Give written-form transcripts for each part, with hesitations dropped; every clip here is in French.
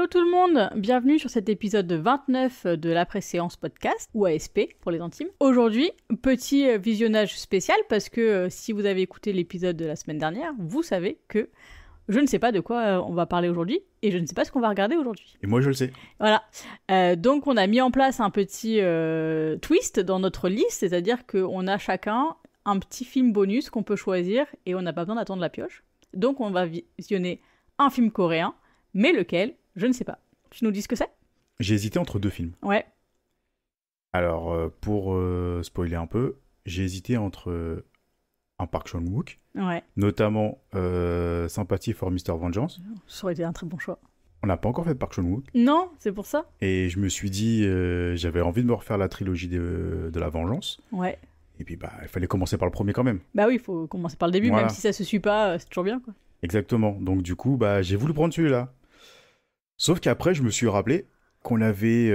Hello tout le monde, bienvenue sur cet épisode 29 de l'après-séance podcast, ou ASP pour les intimes. Aujourd'hui, petit visionnage spécial parce que si vous avez écouté l'épisode de la semaine dernière, vous savez que je ne sais pas de quoi on va parler aujourd'hui et je ne sais pas ce qu'on va regarder aujourd'hui. Et moi je le sais. Voilà, donc on a mis en place un petit twist dans notre liste, c'est-à-dire qu'on a chacun un petit film bonus qu'on peut choisir et on n'a pas besoin d'attendre la pioche. Donc on va visionner un film coréen, mais lequel, je ne sais pas. Tu nous dis ce que c'est ? J'ai hésité entre deux films. Ouais. Alors, pour spoiler un peu, j'ai hésité entre un Park Chan-wook, Ouais. notamment Sympathy for Mr. Vengeance. Ça aurait été un très bon choix. On n'a pas encore fait de Park Chan-wook. Non, c'est pour ça ? Et je me suis dit, j'avais envie de me refaire la trilogie de la Vengeance. Ouais. Et puis, il fallait commencer par le premier quand même. Bah oui, il faut commencer par le début, Voilà. même si ça se suit pas, c'est toujours bien, quoi. Exactement. Donc, du coup, j'ai voulu prendre celui-là. Sauf qu'après, je me suis rappelé qu'on avait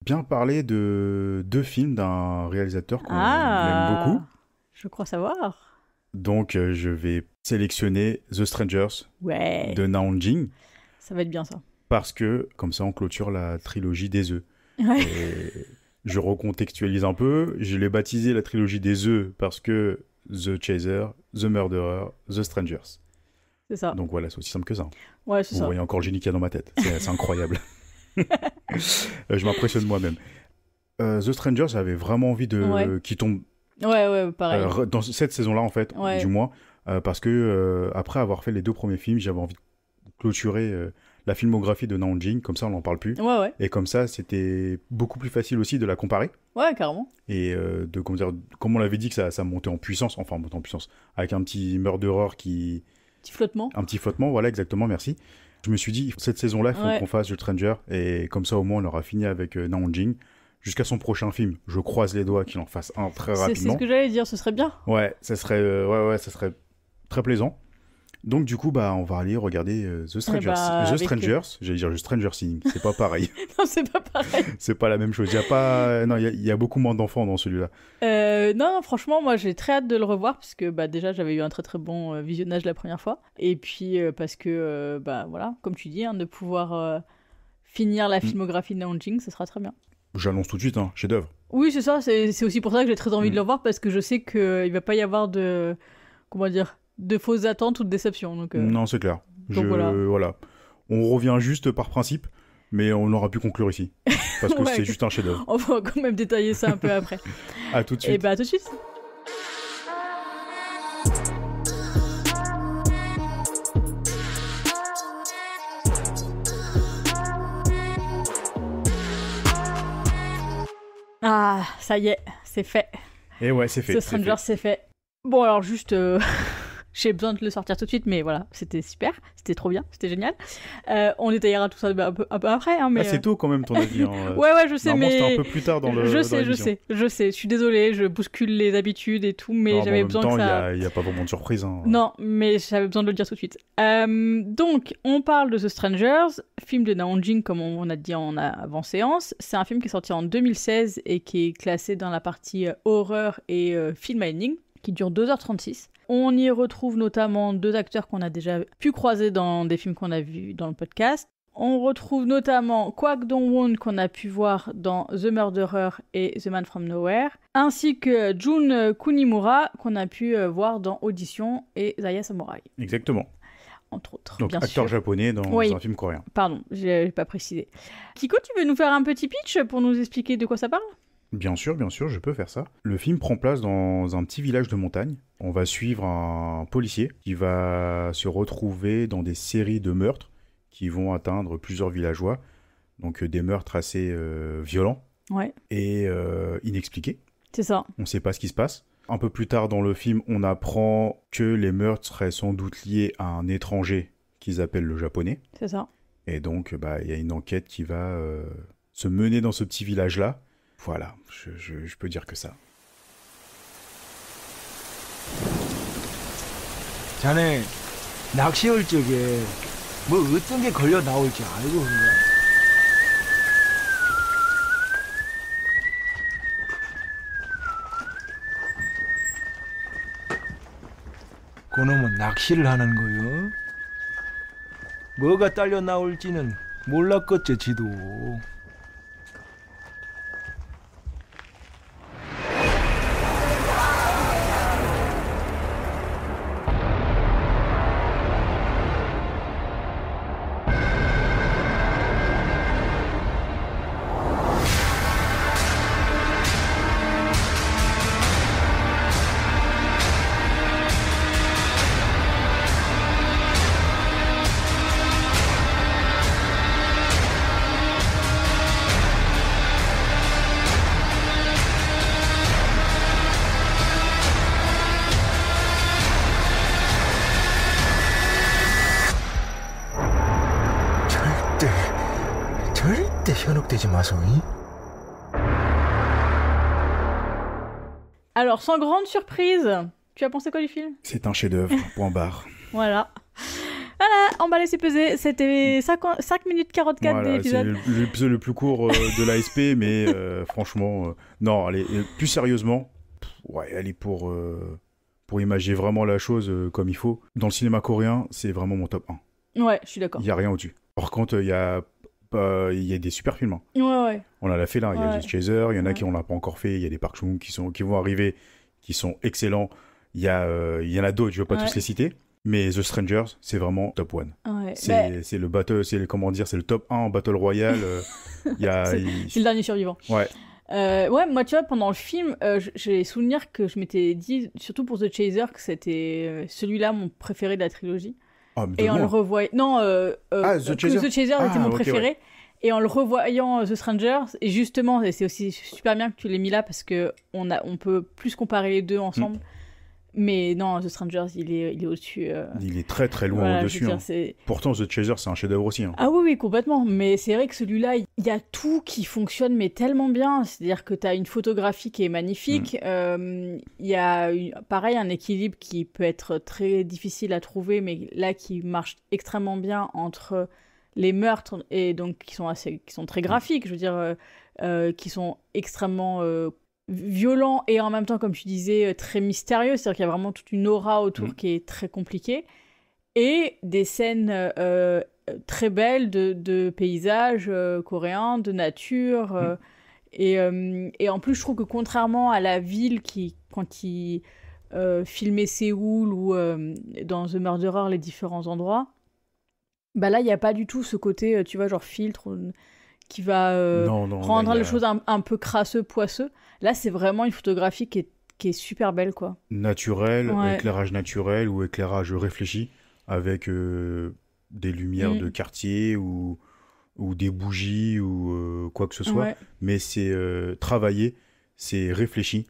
bien parlé de deux films d'un réalisateur qu'on aime beaucoup. Je crois savoir. Donc, je vais sélectionner The Strangers Ouais. de Na Hong-jin. Ça va être bien, ça. Parce que, comme ça, on clôture la trilogie des œufs. Ouais. Et je recontextualise un peu. Je l'ai baptisé la trilogie des œufs parce que The Chaser, The Murderer, The Strangers. C'est ça. Donc voilà, c'est aussi simple que ça. Ouais, c'est Vous ça. voyez encore le génie qu'il y a dans ma tête. C'est incroyable. Je m'impressionne moi-même. The Strangers, j'avais vraiment envie qu'il tombe Ouais, pareil. dans cette saison-là, en fait, Ouais. du moins. Parce que, après avoir fait les deux premiers films, j'avais envie de clôturer la filmographie de Na Hong-jin. Comme ça, on n'en parle plus. Ouais. Et comme ça, c'était beaucoup plus facile aussi de la comparer. Ouais, carrément. Et comme on l'avait dit, que ça montait en puissance. Enfin, montait en puissance. Avec un petit murderer qui... Petit flottement. Un petit flottement, voilà, exactement, merci. Je me suis dit, cette saison-là, il faut qu'on fasse The Stranger. Et comme ça, au moins, on aura fini avec Na Hong-jin. Jusqu'à son prochain film, je croise les doigts qu'il en fasse un très rapidement. C'est ce que j'allais dire, ce serait bien. Ouais, ça serait très plaisant. Donc du coup, on va aller regarder The Strangers. J'allais dire The Stranger Things, c'est pas pareil. Non, c'est pas pareil. C'est pas la même chose. Il y a beaucoup moins d'enfants dans celui-là. Non, franchement, moi j'ai très hâte de le revoir parce que déjà j'avais eu un très très bon visionnage la première fois. Et puis parce que, voilà, comme tu dis, de pouvoir finir la filmographie de Na Hong-jin, ça sera très bien. J'annonce tout de suite, chef-d'œuvre. Oui, c'est ça, c'est aussi pour ça que j'ai très envie de le revoir parce que je sais qu'il va pas y avoir de fausses attentes ou de déceptions. Donc, Non, c'est clair. Donc voilà. On revient juste par principe, mais on aura pu conclure ici. Parce que c'est juste un chef-d'œuvre. On va quand même détailler ça un peu après. À tout de suite. Et à tout de suite. Ah, ça y est, c'est fait. Et ouais, c'est fait. The Stranger, c'est fait. Bon, alors juste, j'ai besoin de le sortir tout de suite, mais voilà, c'était super, c'était trop bien, c'était génial. On détaillera tout ça un peu après. Mais, c'est tôt quand même ton avis. Ouais, je sais, mais... c'était un peu plus tard dans le. Je sais, je suis désolée, je bouscule les habitudes et tout, mais j'avais besoin que ça... Il n'y a pas vraiment de surprise. Non, mais j'avais besoin de le dire tout de suite. Donc, on parle de The Strangers, film de Na Hong-jin, comme on a dit en avant-séance. C'est un film qui est sorti en 2016 et qui est classé dans la partie horreur et film à énigmes, qui dure 2h36. On y retrouve notamment deux acteurs qu'on a déjà pu croiser dans des films qu'on a vus dans le podcast. On retrouve notamment Kwak Dong-won qu'on a pu voir dans The Murderer et The Man from Nowhere, ainsi que Jun Kunimura qu'on a pu voir dans Audition et Zaya Samurai. Exactement. Entre autres, donc, bien acteur sûr. japonais dans un film coréen. Pardon, j'ai pas précisé. Kiko, tu veux nous faire un petit pitch pour nous expliquer de quoi ça parle ? Bien sûr, je peux faire ça. Le film prend place dans un petit village de montagne. On va suivre un policier qui va se retrouver dans des séries de meurtres qui vont atteindre plusieurs villageois. Donc des meurtres assez violents et inexpliqués. C'est ça. On ne sait pas ce qui se passe. Un peu plus tard dans le film, on apprend que les meurtres seraient sans doute liés à un étranger qu'ils appellent le japonais. C'est ça. Et donc, y a une enquête qui va se mener dans ce petit village-là. Voilà, je peux dire que ça. 자네 낚시 올 적에 뭐 어떤 게 걸려 나올지 알고 그런가? 그놈은 낚시를 하는 거요. 뭐가 딸려 나올지는 몰랐겠지 지도. 절대 현혹되지 마소. Alors, sans grande surprise, tu as pensé quoi du film? C'est un chef-d'œuvre, point barre. Voilà. Voilà, emballé c'est pesé. C'était 5 minutes 44 Voilà, d'épisode. c'est l'épisode le plus court de l'ASP, mais franchement, non, allez, plus sérieusement, ouais, elle est pour imager vraiment la chose comme il faut. Dans le cinéma coréen, c'est vraiment mon top 1. Ouais, je suis d'accord. Il n'y a rien au-dessus. Par contre, il y a des super films. Hein. Ouais. On l'a fait là, il y a Ouais. The Chaser, il y en a Ouais. qui on l'a pas encore fait, il y a des Park Chung qui vont arriver, qui sont excellents. Il y en a d'autres, je ne vais pas Ouais. tous les citer. Mais The Strangers, c'est vraiment top 1. Ouais. C'est le battle, comment dire, c'est le top 1 en Battle Royale. Il y a, C'est le dernier survivant. Ouais. Ouais, moi, tu vois, pendant le film, j'ai souvenir que je m'étais dit, surtout pour The Chaser, que c'était celui-là mon préféré de la trilogie. Ah, mais de Et en loin. le revoyant... Non, The que Chaser. The Chaser Ah, était mon ok, préféré. ouais. Et en le revoyant The Strangers, et justement, et c'est aussi super bien que tu l'aies mis là, parce que on peut plus comparer les deux ensemble. Mais non, The Strangers, il est au-dessus. Il est très très loin Voilà, je au-dessus. veux dire, Hein. c'est... Pourtant, The Chaser, c'est un chef-d'œuvre aussi. Hein. Ah oui, complètement. Mais c'est vrai que celui-là, il y a tout qui fonctionne, mais tellement bien. C'est-à-dire que tu as une photographie qui est magnifique. Il y a, pareil, un équilibre qui peut être très difficile à trouver, mais là, qui marche extrêmement bien entre les meurtres, et donc qui sont très graphiques, je veux dire, qui sont extrêmement violents, et en même temps, comme tu disais, très mystérieux. C'est-à-dire qu'il y a vraiment toute une aura autour qui est très compliquée. Et des scènes très belles de paysages coréens, de nature. Et en plus, je trouve que contrairement à la ville quand il filmait Séoul ou dans The Murderer, les différents endroits, bah là, il n'y a pas du tout ce côté, tu vois, genre filtre qui va Non, rendre là, les choses un peu crasseux, poisseux. Là, c'est vraiment une photographie qui est super belle, quoi. naturel, Ouais. éclairage naturel ou éclairage réfléchi avec des lumières de quartier ou des bougies ou quoi que ce soit. Ouais. Mais c'est travaillé, c'est réfléchi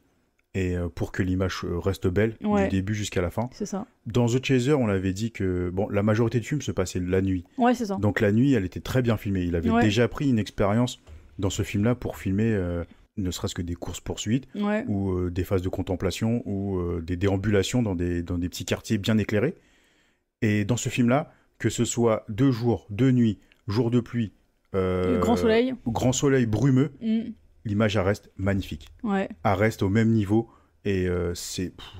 et pour que l'image reste belle Ouais. du début jusqu'à la fin. C'est ça. Dans The Chaser, on avait dit que bon, la majorité du film se passait la nuit. Ouais, c'est ça. Donc la nuit, elle était très bien filmée. Il avait Ouais. déjà pris une expérience dans ce film-là pour filmer ne serait-ce que des courses-poursuites Ouais. ou des phases de contemplation ou des déambulations dans des petits quartiers bien éclairés. Et dans ce film-là, que ce soit 2 jours, 2 nuits, jour de pluie, Grand soleil. Brumeux, Mm. l'image elle reste magnifique. Ouais. Elle reste au même niveau et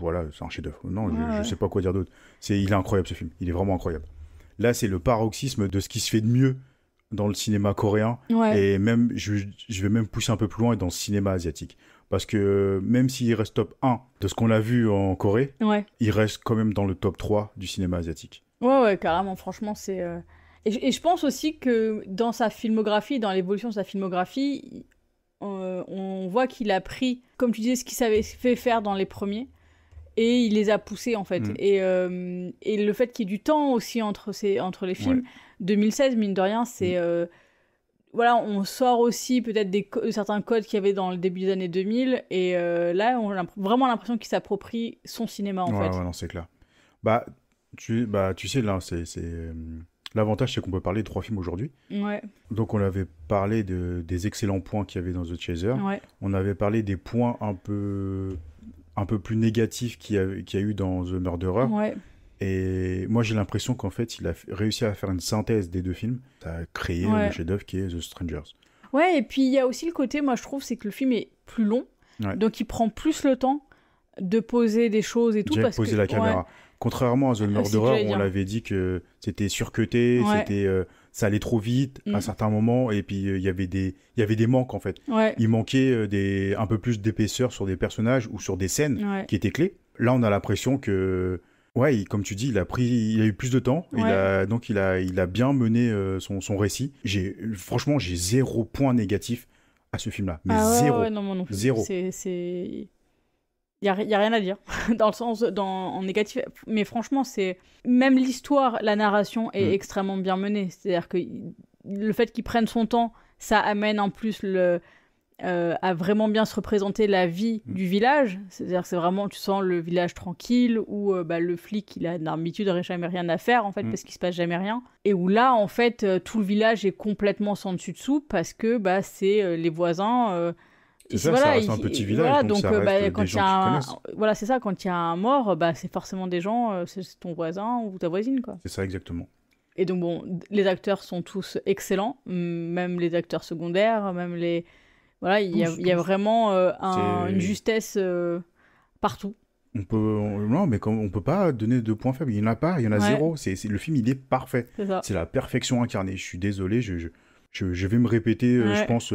voilà, c'est un chef-d'œuvre. Non, je sais pas quoi dire d'autre. Il est incroyable ce film. Il est vraiment incroyable. Là, c'est le paroxysme de ce qui se fait de mieux dans le cinéma coréen Ouais. et même je vais même pousser un peu plus loin dans le cinéma asiatique. Parce que même s'il reste top 1 de ce qu'on a vu en Corée, Ouais. il reste quand même dans le top 3 du cinéma asiatique. Ouais, carrément, franchement, c'est... Et je pense aussi que dans sa filmographie, dans l'évolution de sa filmographie, on voit qu'il a pris, comme tu disais, ce qu'il savait fait faire dans les premiers, et il les a poussés, en fait. Et le fait qu'il y ait du temps aussi entre les films, Ouais. 2016, mine de rien, c'est... voilà, on sort aussi peut-être certains codes qu'il y avait dans le début des années 2000, et là, on a vraiment l'impression qu'il s'approprie son cinéma, en fait. Ouais, non, c'est clair. Tu sais, là, l'avantage, c'est qu'on peut parler de 3 films aujourd'hui. Ouais, Donc, on avait parlé des excellents points qu'il y avait dans The Chaser. ouais. On avait parlé des points un peu plus négatifs qu'il y a eu dans The Murderer. Ouais. Et moi, j'ai l'impression qu'en fait, il a réussi à faire une synthèse des 2 films. Ça a créé le chef-d'œuvre qui est The Strangers. Ouais, et puis il y a aussi le côté, moi je trouve, c'est que le film est plus long, Ouais. donc il prend plus le temps de poser des choses et tout. Déjà parce poser que, la caméra. Contrairement à The c'est Murderer, ce que j'allais on dire. l'avait dit que c'était surcuté, Ouais. ça allait trop vite à certains moments, et puis il y avait des manques en fait. Ouais. Il manquait un peu plus d'épaisseur sur des personnages ou sur des scènes Ouais. qui étaient clés. Là, on a l'impression que, ouais, comme tu dis, il a eu plus de temps. Ouais. Donc il a bien mené son récit. Franchement, j'ai 0 point négatif à ce film-là. Mais Ah ouais, 0. ouais, non, moi non plus. 0. Il y a rien à dire dans le sens en négatif, mais franchement c'est même l'histoire, la narration est extrêmement bien menée, c'est-à-dire que le fait qu'il prenne son temps, ça amène en plus à vraiment bien se représenter la vie du village, c'est-à-dire que c'est vraiment, tu sens le village tranquille où le flic il a d'habitude jamais rien à faire en fait parce qu'il se passe jamais rien, et où là en fait tout le village est complètement sans dessus dessous parce que c'est les voisins. C'est ça, ça reste un petit village, voilà, donc ça reste des gens qui connaissent. Voilà, c'est ça, quand il y a un mort, c'est forcément des gens, c'est ton voisin ou ta voisine, quoi. C'est ça, exactement. Et donc, bon, les acteurs sont tous excellents, même les acteurs secondaires, même les... Voilà, il y a vraiment une justesse partout. Non, mais on peut pas donner de points faibles. Il y en a pas, il y en a 0. Le film, il est parfait. C'est ça. C'est la perfection incarnée. Je suis désolé, je vais me répéter, je pense,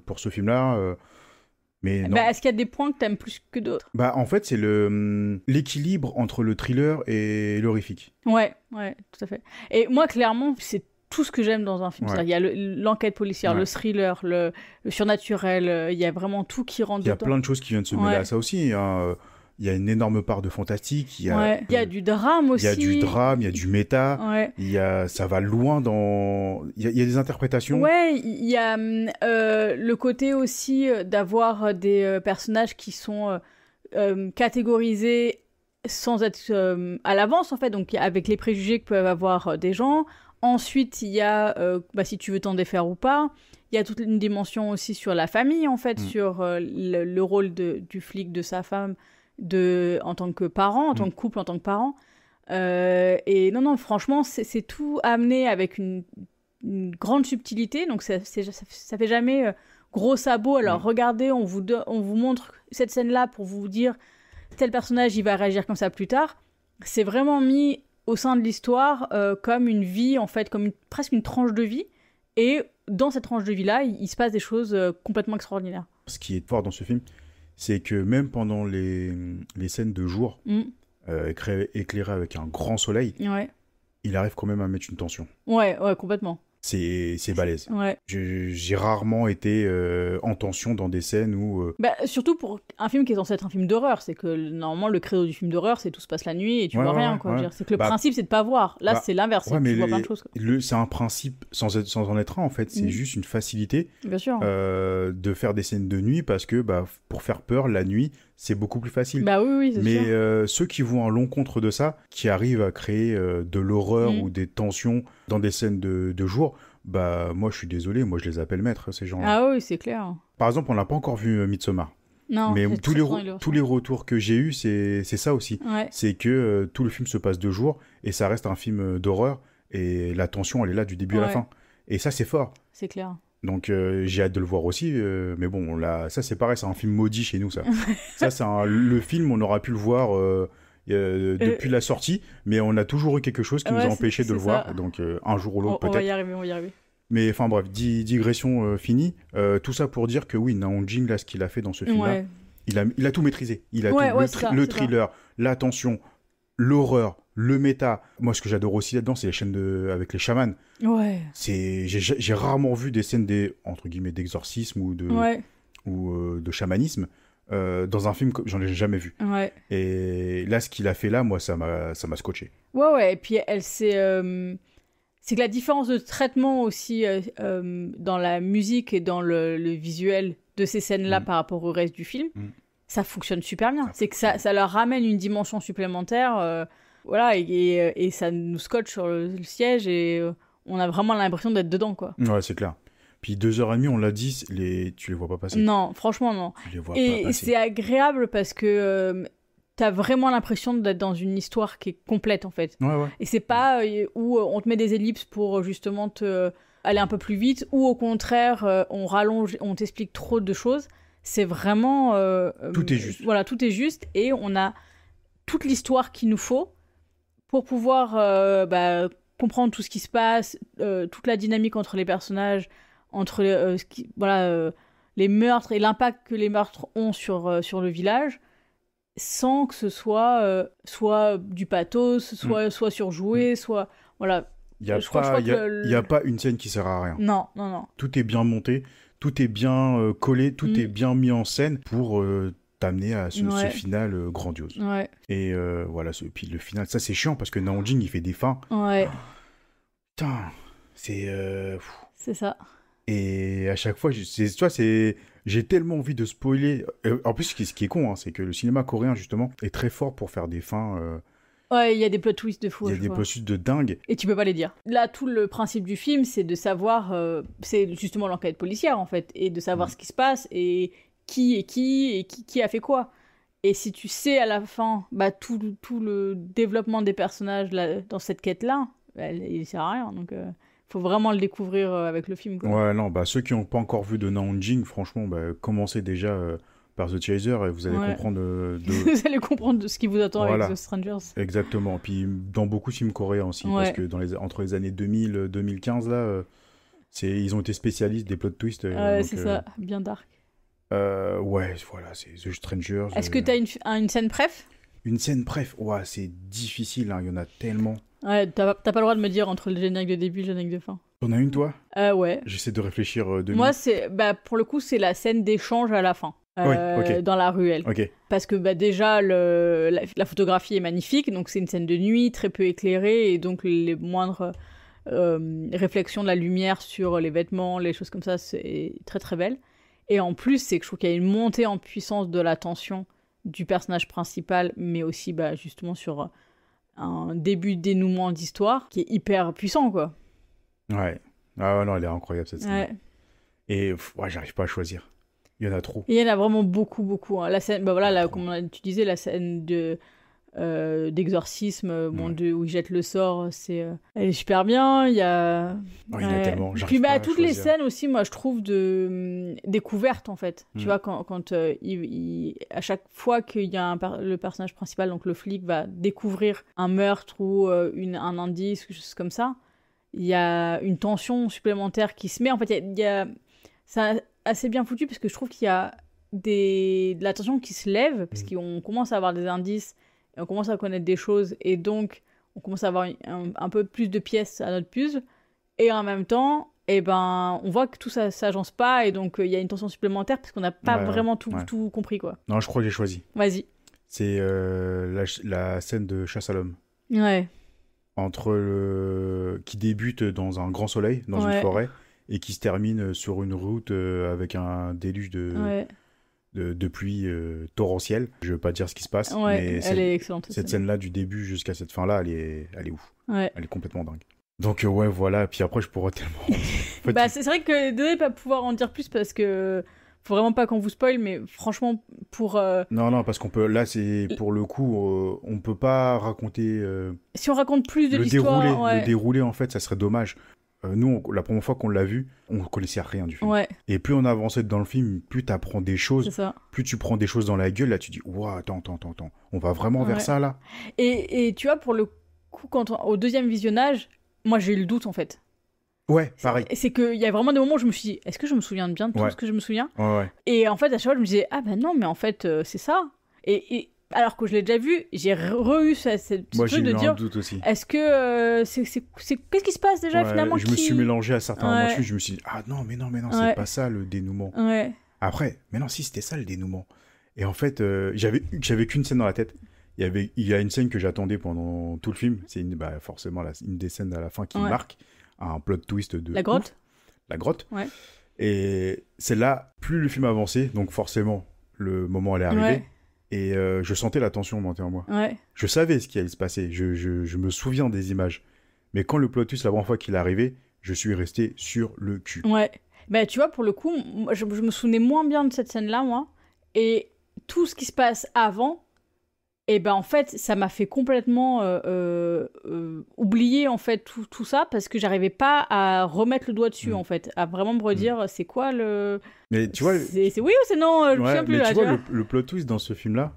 pour ce film-là. Mais non. Est-ce qu'il y a des points que t'aimes plus que d'autres ? En fait, c'est l'équilibre entre le thriller et l'horrifique. Ouais, tout à fait. Et moi, clairement, c'est tout ce que j'aime dans un film. Ouais. Il y a l'enquête policière, le thriller, le surnaturel, il y a vraiment tout qui rentre dedans. Il y a plein de choses qui viennent se mêler à ça aussi. Hein. Il y a une énorme part de fantastique. Il y a du drame aussi. Il y a du drame, il y a du méta. Ouais. Ça va loin dans... Il y a des interprétations. Ouais, il y a le côté aussi d'avoir des personnages qui sont catégorisés sans être à l'avance, en fait, donc avec les préjugés que peuvent avoir des gens. Ensuite, il y a, si tu veux t'en défaire ou pas. Il y a toute une dimension aussi sur la famille, en fait, sur le rôle du flic, de sa femme, en tant que parent, en tant que couple, en tant que parent. Et non, franchement, c'est tout amené avec une grande subtilité, donc ça fait jamais gros sabot. Alors regardez, on vous montre cette scène-là pour vous dire tel personnage, il va réagir comme ça plus tard. C'est vraiment mis au sein de l'histoire comme une vie, en fait, comme presque une tranche de vie. Et dans cette tranche de vie-là, il se passe des choses complètement extraordinaires. Ce qui est fort dans ce film, c'est que même pendant les scènes de jour, éclairées avec un grand soleil, il arrive quand même à mettre une tension. Ouais, complètement. C'est balèze. Ouais. J'ai rarement été en tension dans des scènes où... surtout pour un film qui est censé être un film d'horreur, c'est que normalement le credo du film d'horreur, c'est tout se passe la nuit et tu vois rien, quoi. C'est que le principe, c'est de pas voir. Là, c'est l'inverse, c'est que tu vois plein de choses. C'est un principe sans en être un, en fait. C'est juste une facilité. Bien sûr. De faire des scènes de nuit parce que pour faire peur, la nuit, c'est beaucoup plus facile. Oui, c'est sûr. Mais ceux qui vont à l'encontre de ça, qui arrivent à créer de l'horreur ou des tensions dans des scènes de jour, moi je suis désolé, moi je les appelle maîtres, ces gens-là. Ah oui, c'est clair. Par exemple, on n'a pas encore vu Midsommar. Non, mais tous les retours que j'ai eus, c'est ça aussi. Ouais. C'est que tout le film se passe de jour et ça reste un film d'horreur et la tension, elle est là du début à la fin. Et ça, c'est fort. C'est clair. Donc j'ai hâte de le voir aussi, mais bon, là, ça c'est pareil, c'est un film maudit chez nous, ça. Ça, c'est le film, on aura pu le voir depuis la sortie, mais on a toujours eu quelque chose qui nous a empêché de le voir, donc un jour ou l'autre peut-être. On va y arriver. Mais enfin bref, digression finie. Tout ça pour dire que oui, Naon Jing, là, ce qu'il a fait dans ce film-là, il a tout maîtrisé. Il a tout, le thriller, la tension, l'horreur, le méta. Moi, ce que j'adore aussi là-dedans, c'est les scènes avec les chamans. Ouais. J'ai rarement vu des scènes entre guillemets d'exorcisme ou de chamanisme dans un film, j'en ai jamais vu. Ouais. Et là, ce qu'il a fait là, moi, ça m'a scotché. Ouais. Et puis c'est que la différence de traitement aussi dans la musique et dans le visuel de ces scènes-là par rapport au reste du film, ça fonctionne super bien. C'est que ça leur ramène une dimension supplémentaire. Voilà, et ça nous scotche sur le siège et on a vraiment l'impression d'être dedans, quoi. Ouais, c'est clair. Puis 2h30, on l'a dit, tu les vois pas passer. Non, franchement, non. Tu les vois pas passer. Et c'est agréable parce que t'as vraiment l'impression d'être dans une histoire qui est complète, en fait. Ouais. Et c'est pas où on te met des ellipses pour justement aller un peu plus vite, ou au contraire, on rallonge, on t'explique trop de choses. C'est vraiment... tout est juste. Voilà, tout est juste, et on a toute l'histoire qu'il nous faut. pour pouvoir comprendre tout ce qui se passe, toute la dynamique entre les personnages, entre les meurtres et l'impact que les meurtres ont sur le village, sans que ce soit soit du pathos, soit surjoué, soit... Voilà. Il n'y a pas une scène qui sert à rien. Non. Tout est bien monté, tout est bien collé, tout est bien mis en scène pour t'amener à ce final grandiose. Ouais. Et voilà, puis le final, ça c'est chiant parce que Nao Jing il fait des fins. Ouais. Putain, c'est... C'est ça. Et à chaque fois, j'ai tellement envie de spoiler. En plus, ce qui est con, hein, c'est que le cinéma coréen, justement, est très fort pour faire des fins... Ouais, il y a des plot twists de fou. Il y a des plot twists de dingue. Et tu peux pas les dire. Là, tout le principe du film, c'est de savoir... c'est justement l'enquête policière, en fait. Et de savoir ce qui se passe et qui a fait quoi. Et si tu sais à la fin tout le développement des personnages dans cette quête-là, il sert à rien. Donc, faut vraiment le découvrir avec le film, quoi. Ouais, non, ceux qui n'ont pas encore vu de Nao Jing, franchement, commencez déjà par The Chaser et vous allez comprendre vous allez comprendre de ce qui vous attend avec The Strangers. Exactement. Puis dans beaucoup de films coréens aussi, parce que entre les années 2000 et 2015, là, ils ont été spécialistes des plot twists. C'est ça, bien dark. Ouais, voilà, c'est The Strangers. Est-ce que t'as une scène préf ? Une scène préf, c'est difficile, hein, il y en a tellement. Ouais, t'as pas le droit de me dire entre le générique de début et le générique de fin. T'en as une, toi ? Ouais. J'essaie de réfléchir Moi, pour le coup, c'est la scène d'échange à la fin. Dans la ruelle. Okay. Parce que déjà, la photographie est magnifique, donc c'est une scène de nuit, très peu éclairée, et donc les moindres réflexions de la lumière sur les vêtements, les choses comme ça, c'est très très belle. Et en plus, c'est que je trouve qu'il y a une montée en puissance de la tension du personnage principal, mais aussi justement sur un début de dénouement d'histoire qui est hyper puissant, quoi. Ouais. Ah non, elle est incroyable cette scène. Ouais. Et j'arrive pas à choisir. Il y en a trop. Et il y en a vraiment beaucoup, beaucoup. Hein. La scène, comme tu disais, la scène d'exorcisme, où il jette le sort, elle est super bien. Il y a... il y en a tellement. Puis toutes les scènes aussi, moi, je trouve de découverte, en fait. Tu vois, quand à chaque fois qu'il y a le personnage principal, donc le flic, va découvrir un meurtre ou un indice, quelque chose comme ça, il y a une tension supplémentaire qui se met. En fait, c'est assez bien foutu parce que je trouve qu'il y a de la tension qui se lève parce qu'on commence à avoir des indices et on commence à connaître des choses et donc on commence à avoir un peu plus de pièces à notre puzzle et en même temps on voit que tout ça s'agence pas et donc il y a une tension supplémentaire parce qu'on n'a pas vraiment tout compris, quoi. Non, je crois que j'ai choisi. Vas-y. C'est la scène de chasse à l'homme. Ouais. Qui débute dans un grand soleil, dans une forêt, et qui se termine sur une route avec un déluge de pluie torrentielle. Je veux pas dire ce qui se passe, mais elle est excellente. Cette scène-là, du début jusqu'à cette fin-là, elle est ouf. Ouais. Elle est complètement dingue. Donc voilà, puis après je pourrais tellement... c'est vrai que désolé de pas pouvoir en dire plus parce que faut vraiment pas qu'on vous spoil, mais franchement pour... Non, parce qu'on peut... Là, c'est pour le coup, on peut pas raconter... Si on raconte plus de l'histoire... Le déroulé, en fait, ça serait dommage. Nous, la première fois qu'on l'a vu, on connaissait rien du film. Ouais. Et plus on avançait dans le film, plus tu apprends des choses, plus tu prends des choses dans la gueule, là tu dis « Ouah, attends, on va vraiment vers ça, là ?» Et tu vois, pour le coup, au deuxième visionnage, moi j'ai eu le doute, en fait. Ouais, pareil. C'est qu'il y a vraiment des moments où je me suis dit « Est-ce que je me souviens bien de tout ce que je me souviens ?» Et en fait, à chaque fois, je me disais « Ah ben non, mais en fait, c'est ça. » Et alors que je l'ai déjà vu, j'ai eu ce truc de dire, est-ce que qu'est-ce qui se passe déjà finalement? Je me suis mélangé à certains moments dessus, je me suis dit, ah non, mais non, c'est pas ça le dénouement. Après, mais non, si, c'était ça le dénouement. Et en fait, j'avais qu'une scène dans la tête. Il y a une scène que j'attendais pendant tout le film, c'est forcément une des scènes à la fin qui marque un plot twist de... La grotte. La grotte. Ouais. Et celle-là, plus le film avançait, donc forcément, le moment allait arriver. Ouais. Et je sentais la tension monter en moi. Ouais. Je savais ce qui allait se passer. Je me souviens des images. Mais quand le plot twist, la première fois qu'il est arrivé, je suis resté sur le cul. Ouais. Tu vois, pour le coup, je me souvenais moins bien de cette scène-là, moi. Et tout ce qui se passe avant, en fait, ça m'a fait complètement oublier, en fait, tout ça, parce que j'arrivais pas à remettre le doigt dessus, en fait. À vraiment me redire, c'est quoi le... Mais tu vois... C'est oui ou c'est non, je me souviens plus. Mais tu vois, le plot twist dans ce film-là,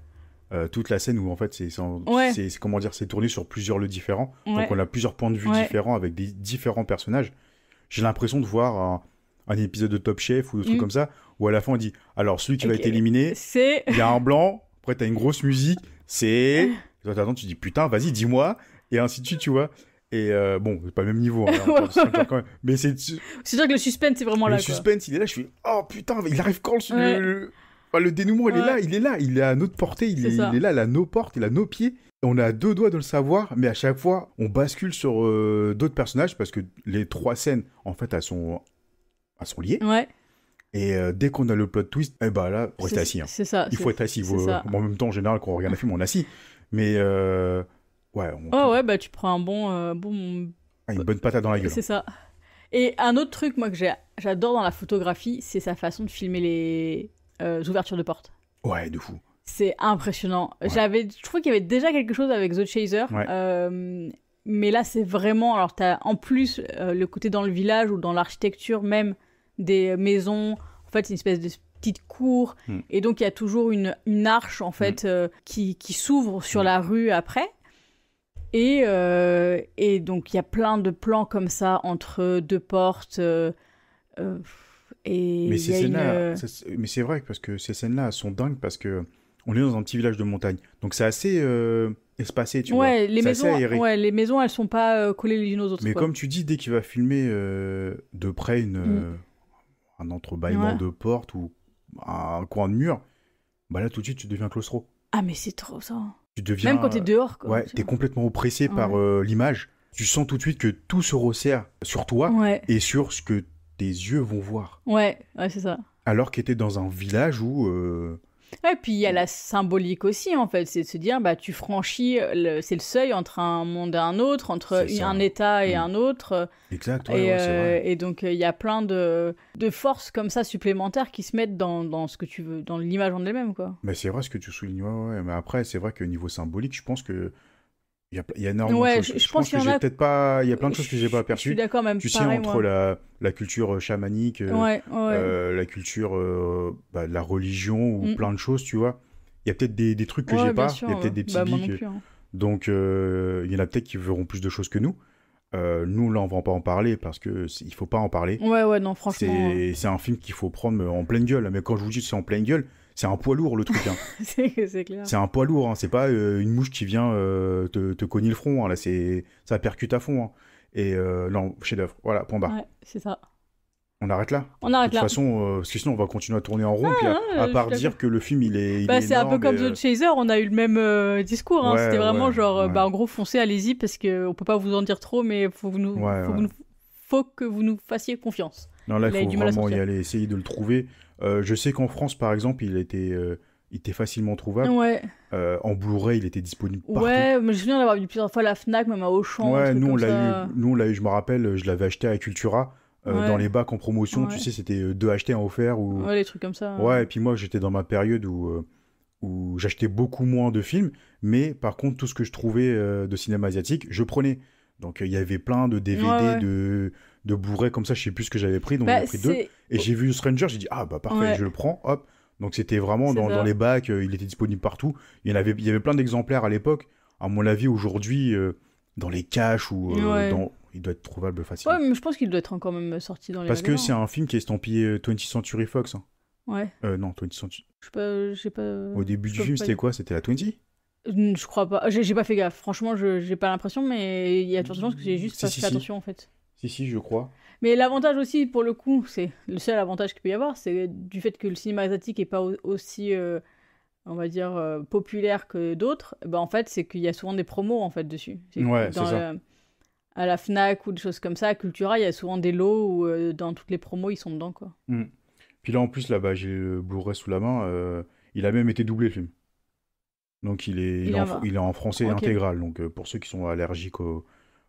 toute la scène où en fait Ouais. c'est comment dire, c'est tourné sur plusieurs lieux différents. Ouais. Donc on a plusieurs points de vue Ouais. différents avec des différents personnages. J'ai l'impression de voir un épisode de Top Chef ou de trucs comme ça, où à la fin on dit alors celui qui va Ok. être éliminé, C'est... il y a un blanc, après t'as une grosse musique, c'est... Et toi t'attends, tu dis putain, vas-y, dis-moi, et ainsi de suite, tu vois. Et bon, c'est pas le même niveau, hein, Ouais. quand même. Mais c'est C'est-à-dire que le suspense, c'est vraiment le là, quoi. suspense, il est là, je suis oh putain, il arrive quand le dénouement, il est Ouais. là, il est à notre portée, il C'est ça. est là, il est à nos portes, il est à nos pieds. On a 2 doigts de le savoir, mais à chaque fois, on bascule sur d'autres personnages parce que les 3 scènes, en fait, elles sont liées. Ouais. Et dès qu'on a le plot twist, eh ben là, restez C'est- assis. Hein. C'est ça. Il faut être assis. c'est ça. En même temps, en général, quand on regarde un film, on est assis. Mais ouais, Oh ouais, bah tu prends un bon... une bonne patate dans la gueule. C'est ça. Et un autre truc, moi, que j'adore dans la photographie, c'est sa façon de filmer les ouvertures de portes. Ouais, de fou. C'est impressionnant. Ouais. Je trouve qu'il y avait déjà quelque chose avec The Chaser. Ouais. Mais là, c'est vraiment... Alors, t'as en plus le côté dans le village ou dans l'architecture même des maisons. En fait, c'est une espèce de petite cour. Et donc, il y a toujours une arche, en fait, qui s'ouvre sur la rue après. Et donc, il y a plein de plans comme ça entre 2 portes. Et Mais il y ces a scènes-là, mais c'est vrai parce que ces scènes-là elles sont dingues parce que on est dans un petit village de montagne, donc c'est assez espacé, tu vois. Ouais, les C'est assez maisons, aéré. ouais, les maisons, elles sont pas collées les unes aux autres. Mais quoi. comme tu dis, dès qu'il va filmer de près un entrebâillement Ouais. de porte ou un coin de mur, bah là tout de suite tu deviens claustro. Ah, mais c'est trop ça. Tu deviens. Même quand t'es dehors, quoi. Ouais, tu t'es vois. complètement oppressé par l'image. Tu sens tout de suite que tout se resserre sur toi Ouais, et sur ce que tes yeux vont voir. ouais, c'est ça. Alors que t'es dans un village où. Ouais, puis il y a la symbolique aussi, en fait. C'est de se dire, bah, tu franchis, c'est le seuil entre un monde et un autre, entre C'est ça. un état et un autre. Exact, ouais, c'est vrai. Et donc, il y a plein de forces comme ça supplémentaires qui se mettent dans ce que tu veux, dans l'image en elle-même, quoi. Mais c'est vrai ce que tu soulignes, ouais. Mais après, c'est vrai que niveau symbolique, je pense que. Il y a énormément Ouais, de choses. je pense que qu'il y en j'ai a- peut-être pas. Il y a plein de choses que j'ai pas Je suis aperçues. d'accord, même Tu sais, pareil, entre moi. la culture chamanique, Ouais. la culture de la religion ou plein de choses, tu vois. Il y a peut-être des trucs que Ouais, j'ai bien pas. sûr, Il y a peut-être des petits bah, moi non bics. plus, hein. Donc, il y en a peut-être qui verront plus de choses que nous. Nous, là, on va pas en parler parce que il faut pas en parler. Ouais, non, franchement. C'est un film qu'il faut prendre en pleine gueule. Mais quand je vous dis que c'est en pleine gueule, c'est un poids lourd le truc. Hein. C'est clair. C'est un poids lourd. Hein. C'est pas une mouche qui vient te cogner le front. Hein. Là, ça percute à fond. Hein. Et non, chef-d'œuvre. Voilà, point barre. Ouais, c'est ça. On arrête là. On arrête De là. toute façon, parce que sinon on va continuer à tourner en rond. Puis à je part suis dire que le film il est. Bah, il est c'est un peu énorme comme et, The Chaser, on a eu le même discours. Hein. Ouais, C'était vraiment ouais, genre, ouais. bah, en gros, foncez, allez-y, parce qu'on peut pas vous en dire trop, mais faut que vous nous fassiez confiance. Non, là, il a il eu faut du mal à vraiment y sortir. aller, essayer de le trouver. Je sais qu'en France, par exemple, il était facilement trouvable. Ouais, En Blu-ray, il était disponible partout. ouais, mais je me souviens d'avoir vu plusieurs fois la Fnac, même à Auchan. un Ouais, truc nous on comme l'a ça. eu. Nous on l'a eu. Je me rappelle, je l'avais acheté à Cultura Ouais. dans les bacs en promotion. Ouais. Tu sais, c'était 2 achetés, 1 offert. Ou... Ouais, les trucs comme ça. Ouais, et puis moi j'étais dans ma période où j'achetais beaucoup moins de films, mais par contre tout ce que je trouvais de cinéma asiatique, je prenais. Donc il y avait plein de DVD, Ouais. de Blu-ray comme ça, je sais plus ce que j'avais pris, donc Bah, j'ai pris 2. Et j'ai vu Stranger, j'ai dit ah bah parfait, Ouais. je le prends, hop. Donc c'était vraiment C'est ça. dans les bacs, il était disponible partout. Il y avait plein d'exemplaires à l'époque. À mon avis aujourd'hui, dans les caches ou Ouais. il doit être trouvable facilement. Ouais, mais je pense qu'il doit être encore même sorti dans les Parce que magasins. c'est un film qui est estampillé 20th Century Fox. Hein. Ouais, Non, 20th Century. j'ai pas... Au début je du peux film, pas c'était dire. quoi? C'était la 20? Je crois pas. J'ai pas fait gaffe. Franchement, j'ai pas l'impression, mais il y a de fortes chances que j'ai juste pas Si, fait si. attention, en fait. Si, je crois. Mais l'avantage aussi, pour le coup, c'est le seul avantage qu'il peut y avoir, c'est du fait que le cinéma asiatique est pas aussi, on va dire, populaire que d'autres. Ben, en fait, c'est qu'il y a souvent des promos en fait dessus. Ouais, c'est ça. À la Fnac ou des choses comme ça, à Cultura, il y a souvent des lots où dans toutes les promos ils sont dedans, quoi. Puis là, en plus, là-bas, j'ai le Blu-ray sous la main. Il a même été doublé, le film. Donc, il est en français Ok. intégral. Donc, pour ceux qui sont allergiques au...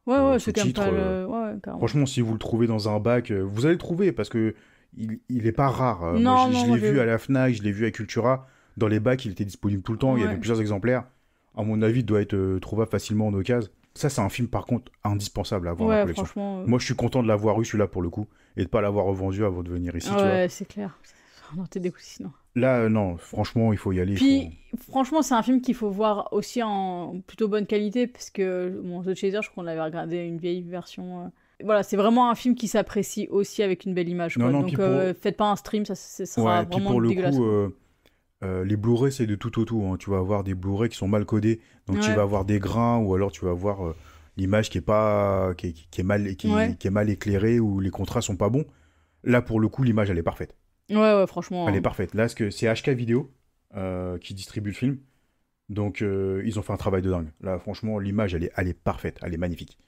Ouais, c'est quand même sous-titres, pas le... Ouais, carrément. Franchement, si vous le trouvez dans un bac, vous allez le trouver parce que il est pas rare. Non, Moi, je non, l'ai vu j'ai- à la Fnac, je l'ai vu à Cultura. Dans les bacs, il était disponible tout le temps. Il y avait Ouais. plusieurs exemplaires. À mon avis, il doit être trouvable facilement en occasion. Ça, c'est un film, par contre, indispensable à avoir dans la Ouais, collection. franchement... Moi, je suis content de l'avoir eu, celui-là, pour le coup, et de pas l'avoir revendu avant de venir ici, tu vois. ouais, c'est clair. Non, t'es dégoûté sinon. Là, non, franchement, il faut y aller. Puis, franchement, c'est un film qu'il faut voir aussi en plutôt bonne qualité, parce que bon, The Chaser, je crois qu'on avait regardé une vieille version. Voilà, c'est vraiment un film qui s'apprécie aussi avec une belle image. Quoi. Non, Donc, faites pas un stream, ça sera Ouais, puis vraiment pour le dégueulasse. coup, les Blu-ray, c'est de tout au tout. Hein. Tu vas avoir des Blu-ray qui sont mal codés, donc tu Ouais. vas avoir des grains, ou alors tu vas avoir l'image qui est pas, qui est mal éclairée, ou les contrastes sont pas bons. Là, pour le coup, l'image, elle est parfaite. Ouais, franchement. Elle est parfaite. Là, c'est HK Vidéo qui distribue le film, donc ils ont fait un travail de dingue. Là, franchement, l'image, elle est parfaite, elle est magnifique.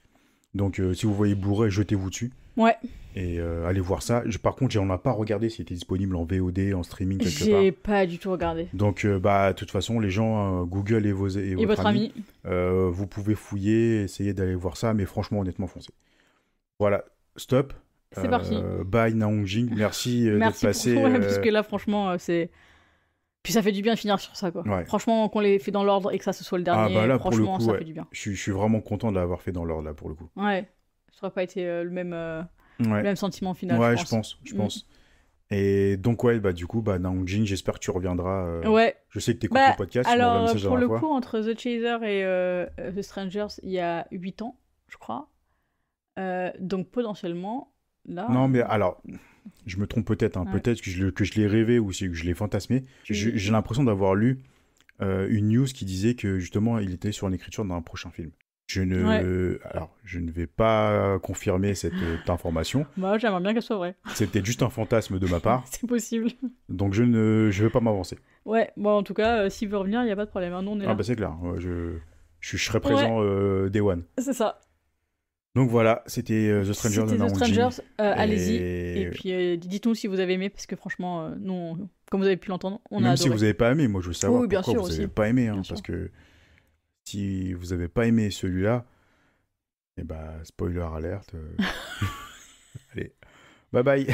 Donc, si vous voyez Blu-ray, jetez-vous dessus. Ouais. Et allez voir ça. Par contre, j'en ai pas regardé s'il était disponible en VOD, en streaming quelque part. J'ai pas du tout regardé. Donc, de toute façon, les gens, Google et votre ami, vous pouvez fouiller, essayer d'aller voir ça, mais franchement, honnêtement, foncez. Voilà, stop. C'est parti. Bye Naong Jing, merci d'être passé. Ouais, parce que là, franchement, c'est... Puis ça fait du bien de finir sur ça, quoi. Ouais. Franchement, qu'on les fait dans l'ordre et que ça ce soit le dernier, là, franchement, pour le coup, ça ouais. fait du bien. Je suis vraiment content de l'avoir fait dans l'ordre, là, pour le coup. Ouais, ça aurait pas été le même sentiment final, ouais, je pense. Et donc, ouais, du coup, Naong Jing, j'espère que tu reviendras. Ouais. Je sais que t'écoutes le podcast, tu m'envoies un message pour la le fois. coup, entre The Chaser et The Strangers, il y a 8 ans, je crois. Donc, potentiellement, là... Non, mais alors, je me trompe peut-être. Hein. Ouais. Peut-être que je l'ai rêvé ou que je l'ai fantasmé. J'ai l'impression d'avoir lu une news qui disait que, justement, il était sur l'écriture d'un prochain film. Alors, je ne vais pas confirmer cette information. Bah, j'aimerais bien qu'elle soit vraie. C'est peut-être juste un fantasme de ma part. C'est possible. Donc, je vais pas m'avancer. Ouais, bon, en tout cas, s'il veut revenir, il n'y a pas de problème. Hein. Nous, on est là. C'est clair. Je serai présent Day One. C'est ça. Donc voilà, c'était The Strangers de Naong Jing. Strangers, allez-y. Et puis dites-nous si vous avez aimé, parce que franchement, nous, comme vous avez pu l'entendre, on a adoré. Même si vous n'avez pas aimé, moi je veux savoir pourquoi vous n'avez pas aimé. Hein, parce que si vous n'avez pas aimé celui-là, spoiler alerte. Allez, bye bye.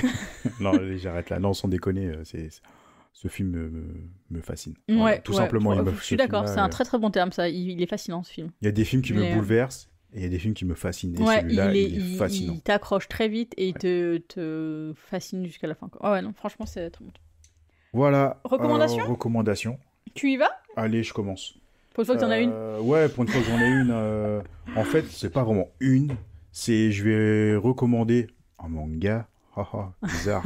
Non, allez, j'arrête là. Non, sans déconner, ce film me fascine. Ouais, voilà, tout simplement. Je suis d'accord, c'est un très très bon terme, ça. Il est fascinant, ce film. Il y a des films qui me bouleversent. Et il y a des films qui me fascinent. Et celui-là, il est fascinant. Il t'accroche très vite et il te fascine jusqu'à la fin. Quoi. Ouais, non, franchement, c'est très bon. Voilà. Recommandation. Tu y vas ? Allez, je commence. Pour une fois que t'en as une ? Ouais, pour une fois que j'en ai une. En fait, c'est pas vraiment une. Je vais recommander un manga. Haha, bizarre.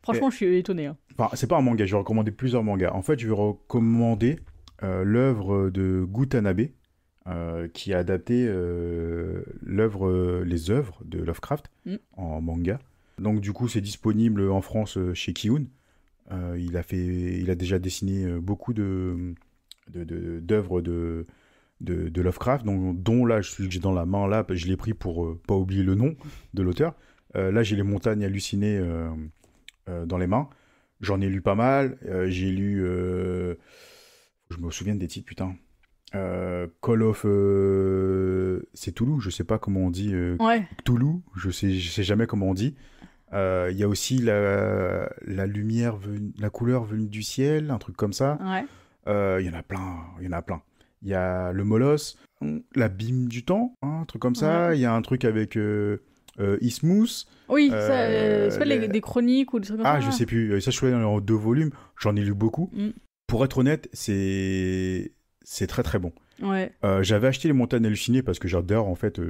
Franchement, je suis étonné. Hein. Enfin, c'est pas un manga, je vais recommander plusieurs mangas. En fait, je vais recommander l'œuvre de Gutanabe. Qui a adapté les œuvres de Lovecraft en manga. Donc du coup, c'est disponible en France chez Kiun. Il a déjà dessiné beaucoup d'œuvres de Lovecraft, dont là, celui que j'ai dans la main, là, je l'ai pris pour pas oublier le nom de l'auteur. Là, j'ai les montagnes hallucinées dans les mains. J'en ai lu pas mal. J'ai lu... je me souviens des titres, putain. Call of c'est Toulouse, je sais pas comment on dit Toulouse, je sais jamais comment on dit. Il y a aussi la lumière la couleur venue du ciel, un truc comme ça. Il y en a plein. Il y a le Molosse, l'abîme du temps, un truc comme ça. Il y a un truc avec Ismous. Oui, c'est pas des chroniques ou des trucs comme ça. Je sais plus, ça je suis en 2 volumes, j'en ai lu beaucoup. Pour être honnête, c'est très très bon. Ouais. J'avais acheté les montagnes hallucinées parce que j'adore en fait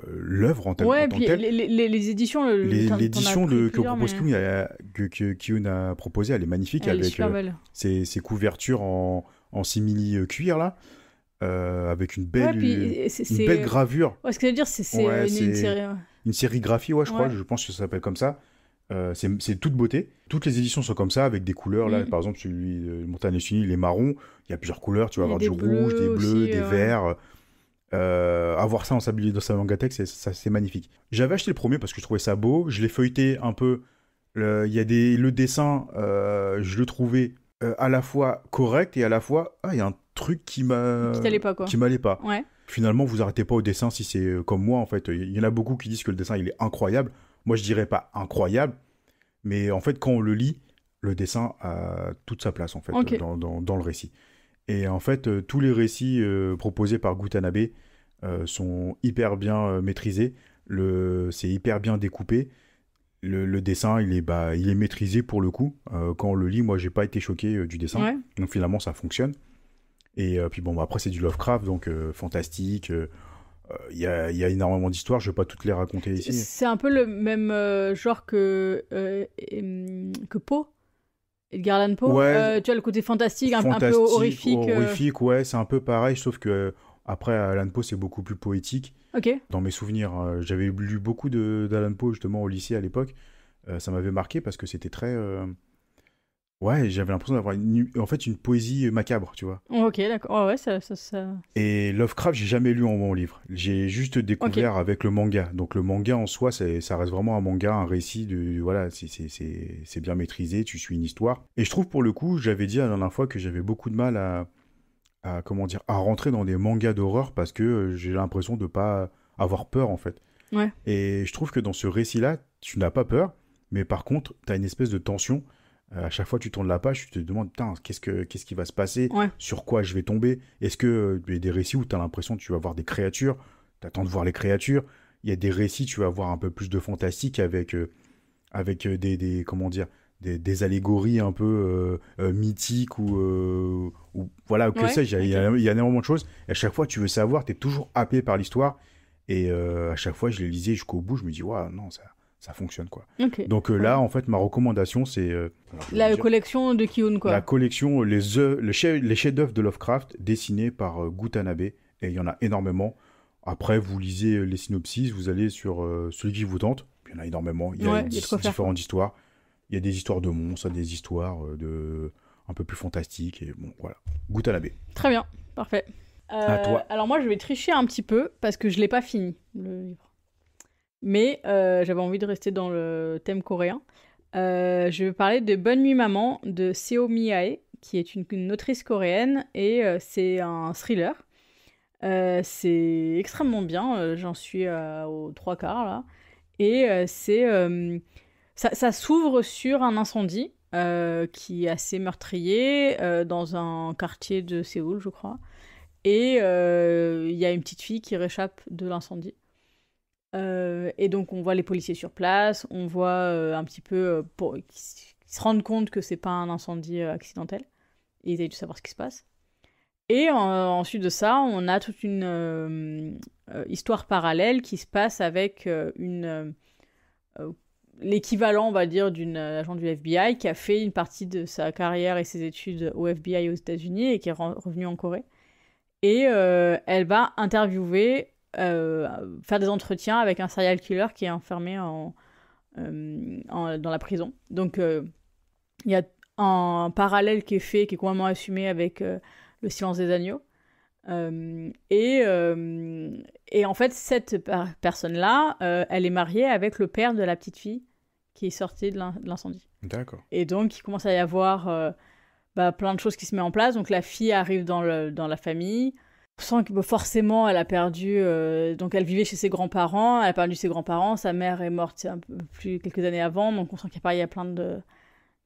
l'œuvre en tant que telle. Les éditions. L'édition que Kiun a proposé, elle est magnifique avec ses couvertures en simili cuir là, avec une belle gravure. Ouais, ce que je veux dire, c'est une sérigraphie, je crois, je pense que ça s'appelle comme ça. C'est toute beauté. Toutes les éditions sont comme ça, avec des couleurs. Là, par exemple, celui de Montagne Hallucinée, il est marron. Il y a plusieurs couleurs. Tu vas avoir du rouge, des bleus, des verts. Avoir ça en sablier dans sa mangatech, c'est magnifique. J'avais acheté le premier parce que je trouvais ça beau. Je l'ai feuilleté un peu. Il y a le dessin, je le trouvais à la fois correct et à la fois, il y a un truc qui m'allait pas, quoi. Qui m'allait pas. Ouais. Finalement, vous arrêtez pas au dessin si c'est comme moi, en fait. Il y en a beaucoup qui disent que le dessin, il est incroyable. Moi, je dirais pas incroyable, mais en fait, quand on le lit, le dessin a toute sa place, en fait, dans le récit. Et en fait, tous les récits proposés par Gutanabe sont hyper bien maîtrisés. C'est hyper bien découpé. Le dessin, il est maîtrisé pour le coup. Quand on le lit, moi, j'ai pas été choqué du dessin. Ouais. Donc finalement, ça fonctionne. Et puis bon, après, c'est du Lovecraft, donc fantastique. Il y a énormément d'histoires. Je vais pas toutes les raconter ici. C'est un peu le même genre que Poe, Edgar Allan Poe. Ouais. Tu vois, le côté fantastique, un peu Fantastique, horrifique. horrifique, ouais, c'est un peu pareil, sauf que après, Alan Poe, c'est beaucoup plus poétique. Ok. Dans mes souvenirs, j'avais lu beaucoup d'Alan Poe justement au lycée à l'époque. Ça m'avait marqué parce que c'était très. Ouais, j'avais l'impression d'avoir en fait une poésie macabre, tu vois. Ok, d'accord. Ouais, ça... Et Lovecraft, j'ai jamais lu en mon livre. J'ai juste découvert avec le manga. Donc le manga en soi, ça reste vraiment un manga, un récit de voilà, c'est bien maîtrisé. Tu suis une histoire. Et je trouve pour le coup, j'avais dit la dernière fois que j'avais beaucoup de mal à comment dire, à rentrer dans des mangas d'horreur parce que j'ai l'impression de pas avoir peur en fait. Ouais. Et je trouve que dans ce récit-là, tu n'as pas peur, mais par contre, tu as une espèce de tension. À chaque fois que tu tournes la page, tu te demandes, putain, qu'est-ce qui va se passer? Ouais. Sur quoi je vais tomber? Est-ce que il y a des récits où tu as l'impression que tu vas voir des créatures? Tu attends de voir les créatures. Il y a des récits, tu vas voir un peu plus de fantastique avec des comment dire, des allégories un peu mythiques ou voilà, que Ouais, sais-je. Il y a énormément de choses. Et à chaque fois, tu veux savoir, tu es toujours happé par l'histoire. Et à chaque fois, je les lisais jusqu'au bout. Je me dis, waouh, non, ça fonctionne, quoi. Ok. Donc là, en fait, ma recommandation, c'est... La collection de Kiyun, quoi. La collection, les chefs-d'œuvre de Lovecraft, dessinés par Gutanabe. Et il y en a énormément. Après, vous lisez les synopsis, vous allez sur celui qui vous tente. Il y en a énormément. Il y a différentes histoires. Il y a des histoires de monstres, des histoires un peu plus fantastiques. Et bon, voilà. Gutanabe. Très bien, parfait. À toi. Alors moi, je vais tricher un petit peu parce que je l'ai pas fini, le livre. Mais j'avais envie de rester dans le thème coréen. Je vais parler de Bonne Nuit Maman de Seo Mi-ae, qui est une autrice coréenne, et c'est un thriller. C'est extrêmement bien, j'en suis aux 3/4 là. Et ça s'ouvre sur un incendie qui est assez meurtrier dans un quartier de Séoul, je crois. Et il y a une petite fille qui réchappe de l'incendie. Et donc on voit les policiers sur place, on voit un petit peu qui se rendent compte que c'est pas un incendie accidentel. Et ils essayent de savoir ce qui se passe. Et ensuite de ça, on a toute une histoire parallèle qui se passe avec l'équivalent, on va dire, d'une agent du FBI qui a fait une partie de sa carrière et ses études au FBI aux États-Unis et qui est revenue en Corée. Et elle va interviewer, faire des entretiens avec un serial killer qui est enfermé dans la prison. Donc il y a un parallèle qui est fait, qui est complètement assumé avec Le Silence des agneaux. Et en fait, cette personne-là, elle est mariée avec le père de la petite fille qui est sortie de l'incendie. D'accord. Et donc, il commence à y avoir plein de choses qui se mettent en place. Donc, la fille arrive dans la famille. On sent que forcément, elle a perdu... donc, elle vivait chez ses grands-parents. Elle a perdu ses grands-parents. Sa mère est morte un peu plus quelques années avant. Donc, on sent qu'il y a plein de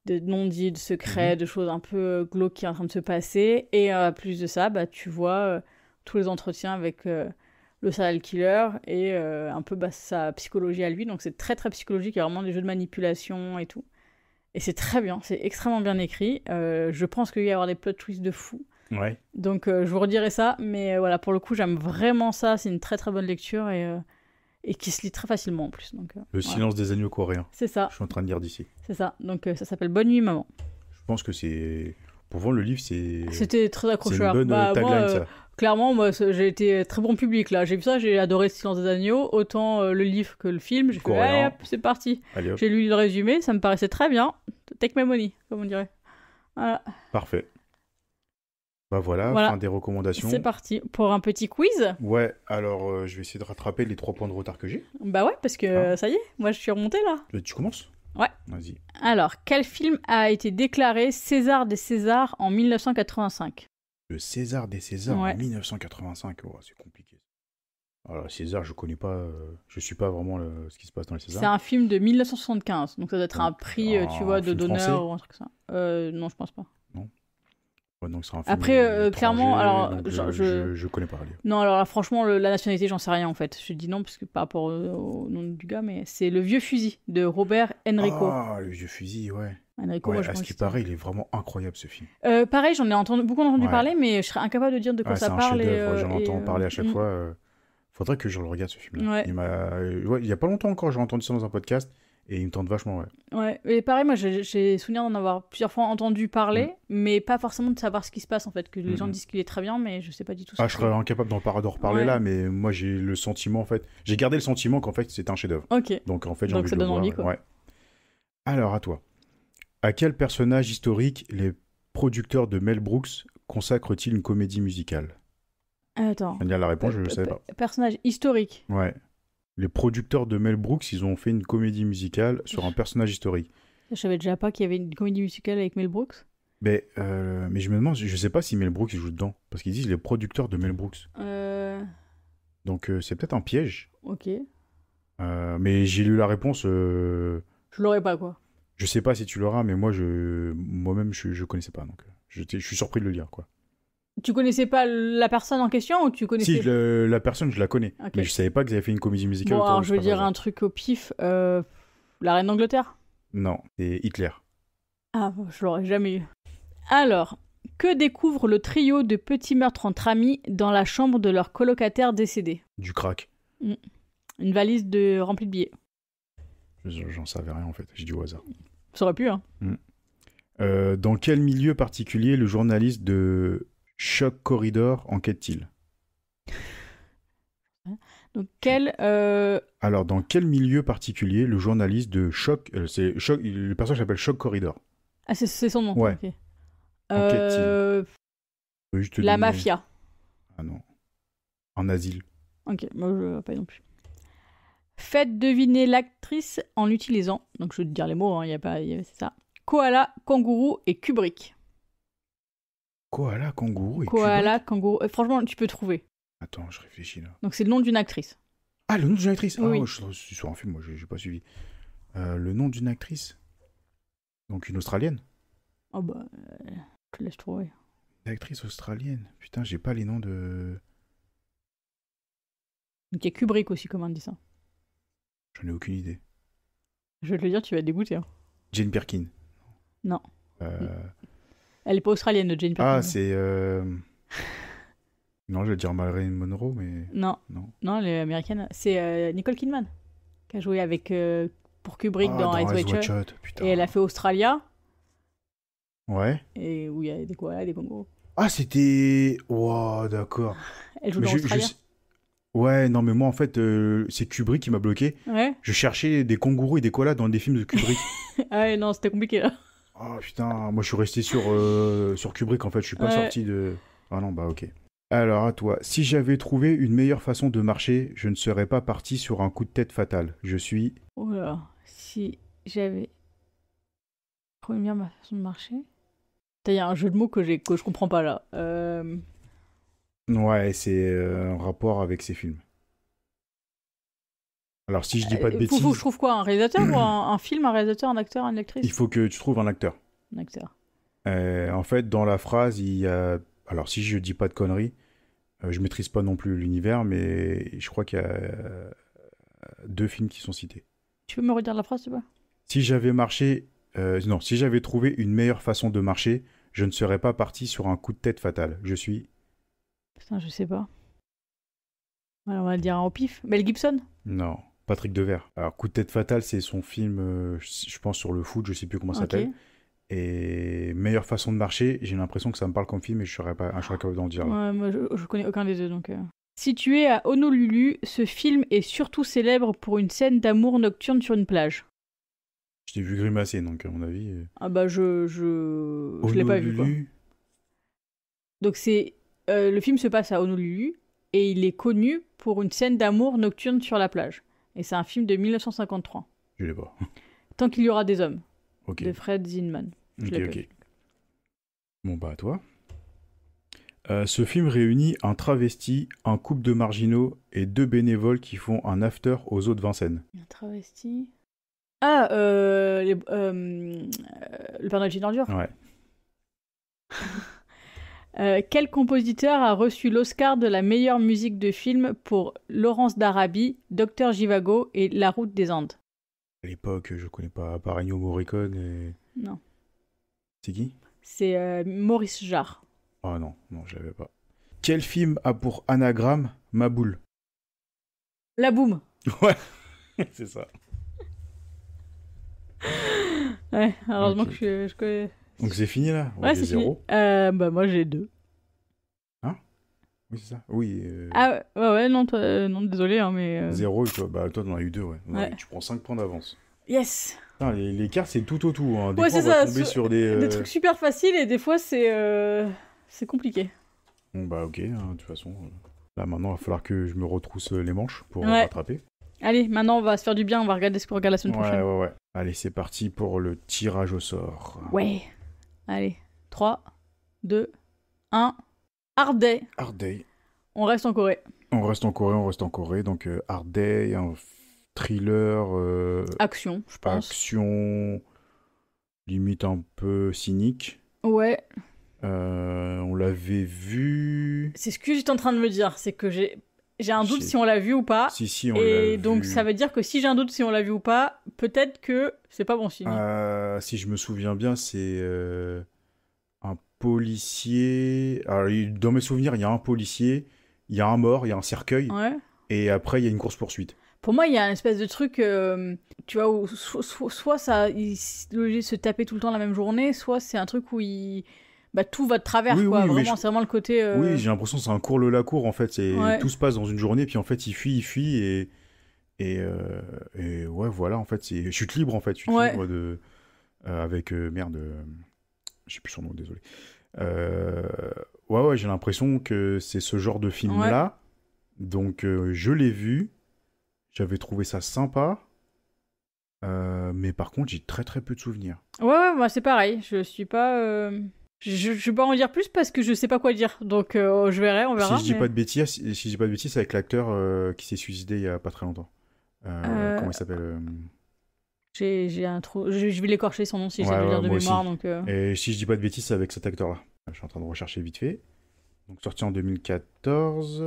non-dits, de secrets, de choses un peu glauques qui sont en train de se passer. Et plus de ça, tu vois tous les entretiens avec le serial killer et un peu sa psychologie à lui. Donc c'est très très psychologique, il y a vraiment des jeux de manipulation et tout. Et c'est très bien, c'est extrêmement bien écrit. Je pense qu'il va y avoir des plot twists de fou. Ouais. Donc je vous redirai ça, mais voilà, pour le coup, j'aime vraiment ça. C'est une très très bonne lecture et qui se lit très facilement en plus. Donc, Le silence des agneaux coréens. C'est ça. Je suis en train de lire d'ici. C'est ça. Donc ça s'appelle Bonne Nuit Maman. Je pense que c'est... Pour vendre le livre, C'était très accrocheur. C'est une bonne tagline, ça. Clairement, moi, j'ai été très bon public, là. J'ai vu ça, j'ai adoré Le Silence des agneaux, autant le livre que le film. J'ai fait, allez, hop, c'est parti. Allez, hop. J'ai lu le résumé, ça me paraissait très bien. Take my money, comme on dirait. Voilà. Parfait. Bah voilà, fin des recommandations. C'est parti pour un petit quiz. Ouais, alors je vais essayer de rattraper les 3 points de retard que j'ai. Bah ouais, parce que ça y est, moi je suis remontée là. Tu commences ? Ouais. Vas-y. Alors, quel film a été déclaré César des Césars en 1985 ? Le César des Césars en 1985, oh, c'est compliqué. Alors César, je connais pas, je suis pas vraiment ce qui se passe dans les Césars. C'est un film de 1975, donc ça doit être un prix, tu vois, de d'honneur français ou un truc comme ça. Non, je pense pas. Non. Ouais, donc c'est un film Après, étranger, clairement, alors, donc genre, je connais pas. Allez. Non, alors là, franchement, la nationalité, j'en sais rien en fait. Je dis non parce que par rapport au nom du gars, mais c'est Le Vieux Fusil de Robert Enrico. Ah, le vieux fusil, ouais. Enrico, Ouais, moi je à pense ce qui que c'était- paraît, il est vraiment incroyable ce film. Pareil, j'en ai beaucoup entendu Ouais. parler, mais je serais incapable de dire de quoi Ouais, c'est ça un parle. chef-d'œuvre, j'en entends parler à chaque mm. fois. Faudrait que je le regarde ce film-là. Ouais. Ouais, il y a pas longtemps encore, j'ai entendu ça dans un podcast et il me tente vachement, ouais. Ouais, et pareil, moi j'ai souvenir d'en avoir plusieurs fois entendu parler, mais pas forcément de savoir ce qui se passe en fait. Que les gens disent qu'il est très bien, mais je sais pas du tout ce Ah, que je serais incapable d'en reparler Ouais. là, mais moi j'ai le sentiment en fait. J'ai gardé le sentiment qu'en fait c'est un chef-d'œuvre. Ok. Donc en fait j'ai Donc envie ça de le donne voir. envie, quoi. Ouais. Alors à toi. À quel personnage historique les producteurs de Mel Brooks consacrent-ils une comédie musicale? Attends. Je viens de lire la réponse, je ne savais pas. Personnage historique. Ouais. Les producteurs de Mel Brooks, ils ont fait une comédie musicale sur un personnage historique. Je savais déjà pas qu'il y avait une comédie musicale avec Mel Brooks. Mais je me demande, je sais pas si Mel Brooks il joue dedans. Parce qu'ils disent les producteurs de Mel Brooks. Donc c'est peut-être un piège. Ok. Mais j'ai lu la réponse. Je l'aurais pas, quoi. Je sais pas si tu l'auras, mais moi-même, je connaissais pas. Donc je suis surpris de le lire, quoi. Tu connaissais pas la personne en question ou tu connaissais... Si, la personne, je la connais. Ok. Mais je savais pas qu'ils avaient fait une comédie musicale. Bon, autour alors de je vais ce dire personnage. un truc au pif. La reine d'Angleterre. Non, c'est Hitler. Ah, je l'aurais jamais eu. Alors, que découvre le trio de petits meurtres entre amis dans la chambre de leur colocataire décédé? Du crack. Une valise remplie de billets. J'en savais rien, en fait. J'ai dit au hasard. Ça aurait pu, hein. Dans quel milieu particulier le journaliste de Shock Corridor enquête-t-il? Donc, quel... Alors, dans quel milieu particulier le journaliste de Shock... le personnage s'appelle Shock Corridor. Ah, c'est son nom. Ouais. Ok. Enquête-t-il? Je peux juste te La donner- mafia. Ah non. Un asile. Ok, moi je vois pas non plus. Faites deviner l'actrice en utilisant, donc je vais te dire les mots, hein, c'est ça. Koala, kangourou et Kubrick. Koala, kangourou et Koala, kangourou. Franchement, tu peux trouver. Attends, je réfléchis là. Donc c'est le nom d'une actrice. Ah, le nom d'une actrice. Ah, Oui. moi, je suis sur un film, moi, j'ai pas suivi. Le nom d'une actrice. Donc une Australienne. Oh bah, je te laisse trouver. Une actrice australienne. Putain, j'ai pas les noms de... Donc il y a Kubrick aussi, comment on dit ça. J'en ai aucune idée. Je vais te le dire, tu vas être dégoûté. Hein. Jane Birkin. Non. Euh, Elle est pas australienne, de Jane Birkin. Ah, c'est... Non, je vais dire Marilyn Monroe, mais... Non, elle est américaine. C'est Nicole Kidman qui a joué avec pour Kubrick dans Eyes Wide Shut. Putain. Et elle a fait Australia, Ouais. et où il y a des koalas, des kangourous. Ah, c'était... Wow, d'accord. Elle joue Mais dans Australia. Ouais, non, mais moi, en fait, c'est Kubrick qui m'a bloqué. Ouais. Je cherchais des kangourous et des koalas dans des films de Kubrick. Ah ouais, non, c'était compliqué là. Oh, putain, moi, je suis resté sur Kubrick, en fait. Je suis pas Ouais. sorti de... Ah non, bah, ok. Alors, à toi. Si j'avais trouvé une meilleure façon de marcher, je ne serais pas parti sur un coup de tête fatal. Je suis... Oh là, si j'avais trouvé bien ma façon de marcher. Il y a un jeu de mots que je comprends pas là. Ouais, c'est un rapport avec ces films. Alors, si je dis pas de bêtises, Faut que je trouve quoi? Un réalisateur ou un film, un réalisateur, un acteur, une actrice? il faut que tu trouves un acteur. Un acteur. En fait, dans la phrase, il y a... Alors, si je dis pas de conneries, je maîtrise pas non plus l'univers, mais je crois qu'il y a 2 films qui sont cités. Tu peux me redire la phrase, tu vois? Si j'avais si j'avais trouvé une meilleure façon de marcher, je ne serais pas parti sur un coup de tête fatal. Je suis... Putain, je sais pas. Ouais, on va dire un au pif. Mel Gibson? Non, Patrick Devers. Alors, coup de tête fatal, c'est son film, je pense, sur le foot, je sais plus comment ça s'appelle. Ok. Et meilleure façon de marcher, j'ai l'impression que ça me parle comme film et je serais capable d'en dire. Là. Ouais, moi je connais aucun des deux donc. Situé à Honolulu, ce film est surtout célèbre pour une scène d'amour nocturne sur une plage. Je t'ai vu grimacer, donc à mon avis... Ah bah je l'ai pas vu quoi. Honolulu. Donc c'est le film se passe à Honolulu et il est connu pour une scène d'amour nocturne sur la plage. Et c'est un film de 1953. Je l'ai pas. Tant qu'il y aura des hommes, Ok. de Fred Zinman. Je l'ai pas vu. Bon bah à toi. Ce film réunit un travesti, un couple de marginaux et 2 bénévoles qui font un after aux eaux de Vincennes. Un travesti. Ah, le Père Noël est une ordure. Ouais. Quel compositeur a reçu l'Oscar de la meilleure musique de film pour Laurence d'Arabie, Docteur Jivago et La Route des Andes? À l'époque, je connais pas, à part Ennio Morricone et... Non. C'est qui? C'est Maurice Jarre. Ah non, je l'avais pas. Quel film a pour anagramme Maboule? La Boum. Ouais, c'est ça. Ouais, heureusement Ok. que je connais. Donc c'est fini là? Ouais, j'ai c'est fini. 0. Bah moi j'ai 2. Oui, c'est ça. Oui. Ah ouais, non, toi, non, désolé, hein, mais... 0 et toi, bah toi t'en as eu 2, ouais. Ouais. Tu prends 5 points d'avance. Yes. Putain, les cartes c'est tout au tout. Hein. Des Ouais, fois on c'est va ça, tomber sur des... Des trucs super faciles et des fois c'est compliqué. Bon, bah ok, hein, de toute façon. Là maintenant il va falloir que je me retrousse les manches pour Ouais. rattraper. Allez, maintenant on va se faire du bien, on va regarder ce qu'on regarde la semaine prochaine. Ouais. Allez, c'est parti pour le tirage au sort. Ouais. Allez, 3, 2, 1. Hard Day. Hard Day. On reste en Corée. On reste en Corée. Donc Hard Day, un thriller, Action, je pense. action, limite un peu cynique. Ouais. On l'avait vu... C'est ce que j'étais en train de me dire, c'est que j'ai un doute J'ai- si on l'a vu ou pas. Si, on l'a Et vu. donc ça veut dire que si j'ai un doute si on l'a vu ou pas, peut-être que c'est pas bon signe. Si je me souviens bien, c'est un policier... Alors, dans mes souvenirs, il y a un policier, il y a un mort, il y a un cercueil, Ouais. et après, il y a une course-poursuite. Pour moi, il y a une espèce de truc, tu vois, où soit ça, il est obligé de se taper tout le temps la même journée, soit c'est un truc où tout va de travers, Oui, quoi. oui, mais Vraiment, c'est vraiment le côté... Oui, j'ai l'impression que c'est un cours le la cour en fait. Ouais. Tout se passe dans une journée, puis en fait il fuit et ouais, voilà, en fait, c'est chute libre en fait. Chute Ouais. libre de. Avec. Merde. Je sais plus son nom, désolé. Ouais, j'ai l'impression que c'est ce genre de film-là. Donc je l'ai vu. J'avais trouvé ça sympa. Mais par contre, j'ai très très peu de souvenirs. Ouais, moi c'est pareil, je suis pas... Je vais pas en dire plus parce que je sais pas quoi dire, donc je verrai, on verra. Si je dis pas de bêtises, c'est avec l'acteur qui s'est suicidé il y a pas très longtemps. Comment il s'appelle J'ai un trou, je vais l'écorcher son nom si j'ai Ouais, de le dire ouais, de moi mémoire, aussi. donc... Et si je dis pas de bêtises, c'est avec cet acteur-là. Je suis en train de rechercher vite fait. Donc sorti en 2014.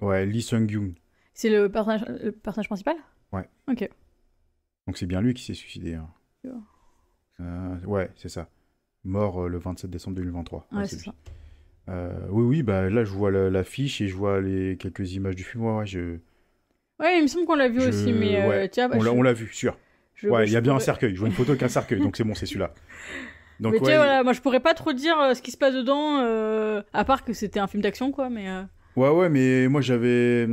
Ouais, Lee Sung-gyun. C'est le personnage principal? Ouais. Ok. Donc c'est bien lui qui s'est suicidé. Hein. Ouais, c'est ça. Mort le 27 décembre 2023. Ouais, c'est c'est lui. ça. Oui, bah là je vois l'affiche et je vois quelques images du film. Ouais, Ouais, il me semble qu'on l'a vu aussi, mais ouais. tiens, On l'a vu, sûr. Ouais, il y a bien un pourrais- cercueil. Je vois une photo avec un cercueil, donc c'est bon, c'est celui-là. Donc Mais tu ouais, sais, voilà, moi je pourrais pas trop dire ce qui se passe dedans, à part que c'était un film d'action, quoi, mais... ouais, mais moi j'avais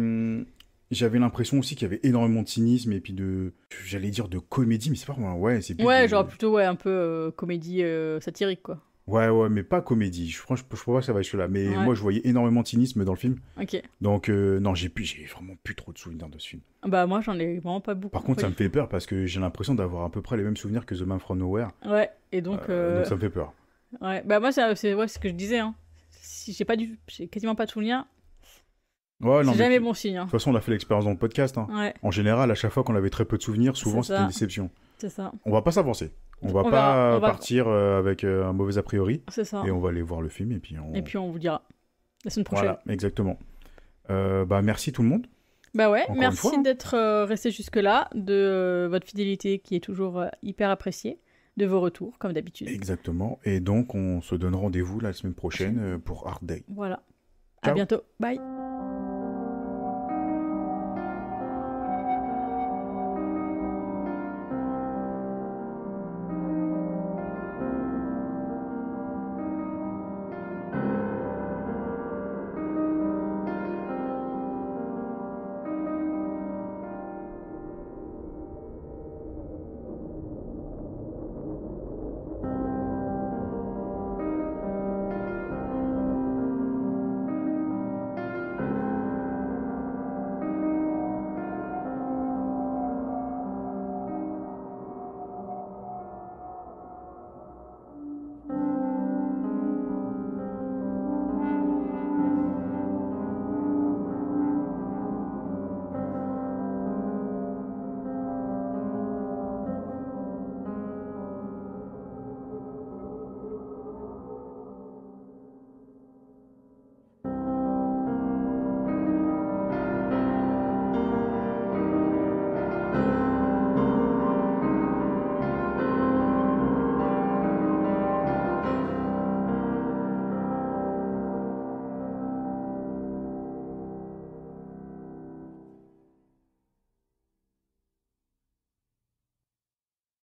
l'impression aussi qu'il y avait énormément de cynisme et puis j'allais dire de comédie, mais c'est pas vraiment, ouais, c'est plus Ouais, genre plutôt, un peu comédie satirique, quoi. Ouais, mais pas comédie. Je crois pas que ça va être celui-là, mais Ouais. moi je voyais énormément de cynisme dans le film, Ok. donc non, j'ai vraiment plus trop de souvenirs de ce film. Bah moi j'en ai vraiment pas beaucoup. Par contre, ça Pas me fait peur parce que j'ai l'impression d'avoir à peu près les mêmes souvenirs que The Man from Nowhere, du- Ouais, et donc... donc ça me fait peur. Ouais, bah moi c'est ce que je disais, hein. Si j'ai quasiment pas de souvenirs, Ouais, non, c'est mais jamais de bon signe, hein. toute façon, on a fait l'expérience dans le podcast. Hein. Ouais, En général, à chaque fois qu'on avait très peu de souvenirs, souvent C'est c'était ça. une déception. c'est ça. On va pas s'avancer. On va On pas verra, on va- partir avec un mauvais a priori. C'est ça. Et on va aller voir le film et puis Et puis on vous dira la semaine prochaine. Voilà, exactement. Bah merci tout le monde. Bah ouais, Encore une merci fois, hein. d'être resté jusque-là, de votre fidélité qui est toujours hyper appréciée, de vos retours, comme d'habitude. Exactement. Et donc on se donne rendez-vous la semaine prochaine pour Hard Day. Voilà. À Ciao. bientôt. Bye.